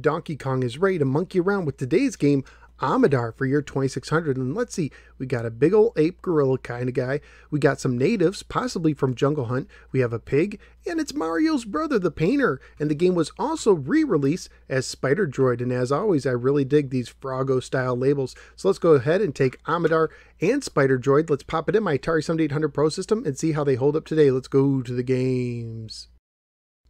Donkey Kong is ready to monkey around with today's game, Amidar for year 2600. And let's see, we got a big old ape gorilla kind of guy. We got some natives, possibly from Jungle Hunt. We have a pig, and it's Mario's brother, the painter. And the game was also re-released as Spiderdroid. And as always, I really dig these Froggo style labels. So let's go ahead and take Amidar and Spiderdroid. Let's pop it in my Atari 7800 Pro system and see how they hold up today. Let's go to the games.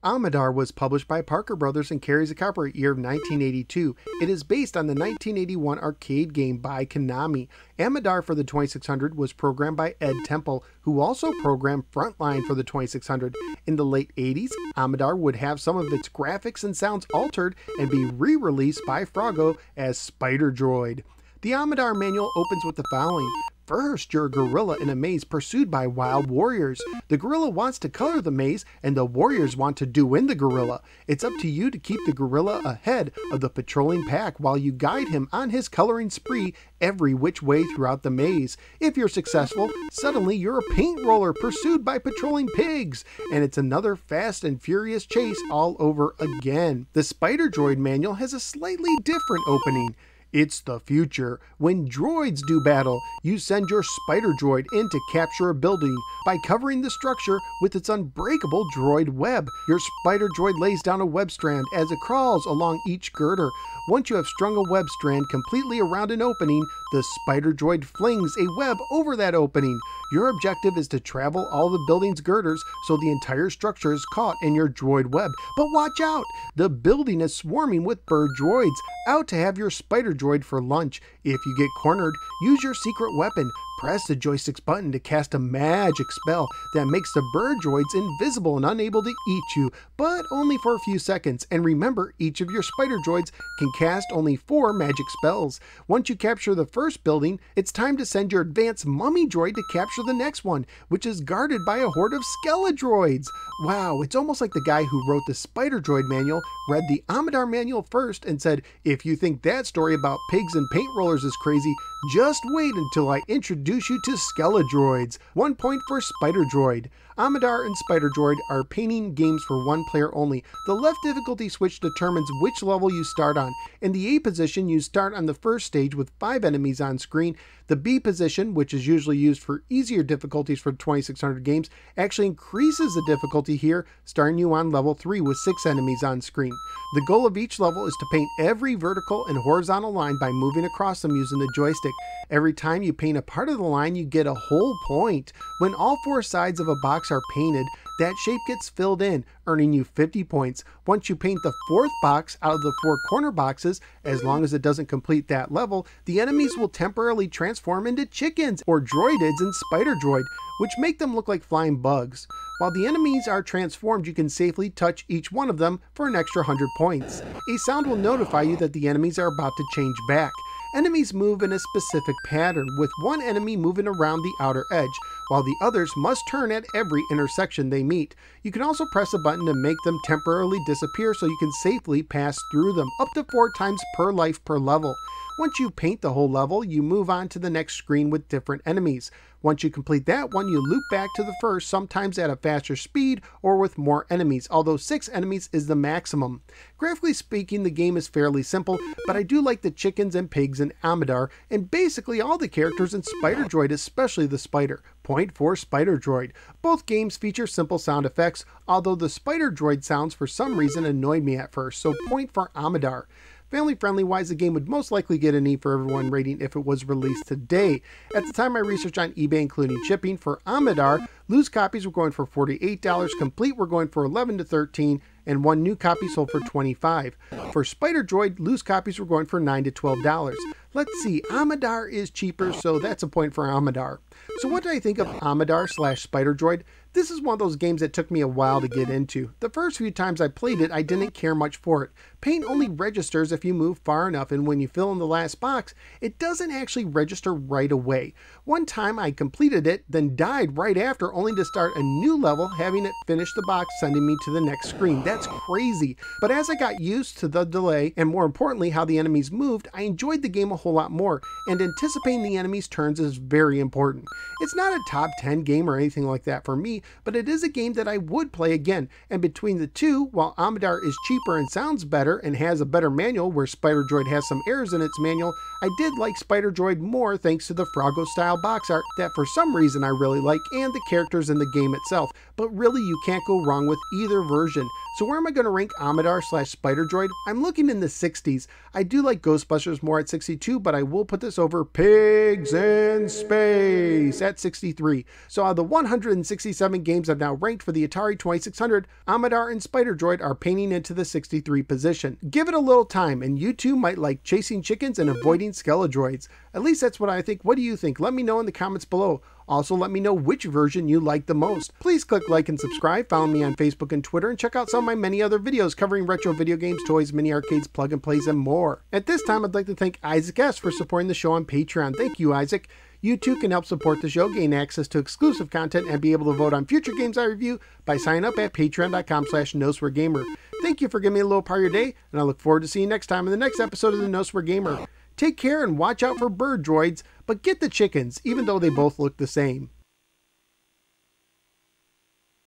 Amidar was published by Parker Brothers and carries a copyright year of 1982. It is based on the 1981 arcade game by Konami. Amidar for the 2600 was programmed by Ed Temple, who also programmed Frontline for the 2600. In the late 80s, Amidar would have some of its graphics and sounds altered and be re-released by Froggo as Spiderdroid. The Amidar manual opens with the following. First, you're a gorilla in a maze pursued by wild warriors. The gorilla wants to color the maze, and the warriors want to do in the gorilla. It's up to you to keep the gorilla ahead of the patrolling pack while you guide him on his coloring spree every which way throughout the maze. If you're successful, suddenly you're a paint roller pursued by patrolling pigs, and it's another fast and furious chase all over again. The Spiderdroid manual has a slightly different opening. It's the future. When droids do battle, you send your Spiderdroid in to capture a building by covering the structure with its Unbreakable Droid Web. Your Spiderdroid lays down a web strand as it crawls along each girder. Once you have strung a web strand completely around an opening, the Spiderdroid flings a web over that opening. Your objective is to travel all the building's girders so the entire structure is caught in your droid web. But watch out! The building is swarming with bird droids, out to have your Spiderdroid for lunch. If you get cornered, use your secret weapon. Press the joystick's button to cast a magic spell that makes the bird droids invisible and unable to eat you, but only for a few seconds. And remember, each of your Spiderdroids can cast only 4 magic spells. Once you capture the first building, it's time to send your advanced mummy droid to capture the next one, which is guarded by a horde of skeledroids. Wow, it's almost like the guy who wrote the Spiderdroid manual read the Amidar manual first and said, if you think that story about pigs and paint rollers is crazy, just wait until I introduce you to skeledroids. 1 point for Spiderdroid. Amidar and Spiderdroid are painting games for one player only. The left difficulty switch determines which level you start on. In the A position, you start on the first stage with 5 enemies on screen. The B position, which is usually used for easier difficulties for 2600 games, actually increases the difficulty here, starting you on level 3 with 6 enemies on screen. The goal of each level is to paint every vertical and horizontal line by moving across them using the joystick. Every time you paint a part of the line, you get a whole point. When all 4 sides of a box are painted, that shape gets filled in, earning you 50 points. Once you paint the 4th box out of the 4 corner boxes, as long as it doesn't complete that level, the enemies will temporarily transform into chickens or droidids in Spiderdroid, which make them look like flying bugs. While the enemies are transformed, you can safely touch each one of them for an extra 100 points. A sound will notify you that the enemies are about to change back. Enemies move in a specific pattern, with one enemy moving around the outer edge, while the others must turn at every intersection they meet. You can also press a button to make them temporarily disappear so you can safely pass through them, up to 4 times per life per level. Once you paint the whole level, you move on to the next screen with different enemies. Once you complete that one, you loop back to the first, sometimes at a faster speed or with more enemies, although 6 enemies is the maximum. Graphically speaking, the game is fairly simple, but I do like the chickens and pigs in Amidar, and basically all the characters in Spiderdroid, especially the spider. Point for Spiderdroid. Both games feature simple sound effects, although the Spiderdroid sounds for some reason annoyed me at first, so point for Amidar. Family friendly wise, the game would most likely get an E for everyone rating if it was released today. At the time I researched on eBay including shipping, for Amidar, loose copies were going for $48, complete were going for $11 to $13, and 1 new copy sold for $25. For Spiderdroid, loose copies were going for $9 to $12. Let's see, Amidar is cheaper, so that's a point for Amidar. So what do I think of Amidar / Spiderdroid? This is one of those games that took me a while to get into. The first few times I played it, I didn't care much for it. Paint only registers if you move far enough, and when you fill in the last box, it doesn't actually register right away. One time I completed it, then died right after, only to start a new level, having it finish the box, sending me to the next screen. That's crazy. But as I got used to the delay, and more importantly how the enemies moved, I enjoyed the game a whole lot more, and anticipating the enemy's turns is very important. It's not a top 10 game or anything like that for me, me, but it is a game that I would play again. And between the two, while Amidar is cheaper and sounds better and has a better manual where Spiderdroid has some errors in its manual, I did like Spiderdroid more thanks to the Farrago Style Box Art that for some reason I really like, and the characters in the game itself. But really, you can't go wrong with either version. So where am I going to rank Amidar / Spiderdroid? I'm looking in the 60s. I do like Ghostbusters more at 62, but I will put this over Pigs in Space at 63. So out of the 167 games I've now ranked for the Atari 2600, Amidar and Spiderdroid are painting into the 63 position. Give it a little time and you too might like chasing chickens and avoiding Skeledroids. At least that's what I think. What do you think? Let me know in the comments below. Also, let me know which version you like the most. Please click like and subscribe, follow me on Facebook and Twitter, and check out some of my many other videos covering retro video games, toys, mini arcades, plug and plays, and more. At this time, I'd like to thank Isaac S. for supporting the show on Patreon. Thank you, Isaac. You too can help support the show, gain access to exclusive content, and be able to vote on future games I review by signing up at patreon.com/NoSwearGamer. Thank you for giving me a little part of your day, and I look forward to seeing you next time in the next episode of the No Swear Gamer. Take care and watch out for bird droids, but get the chickens, even though they both look the same.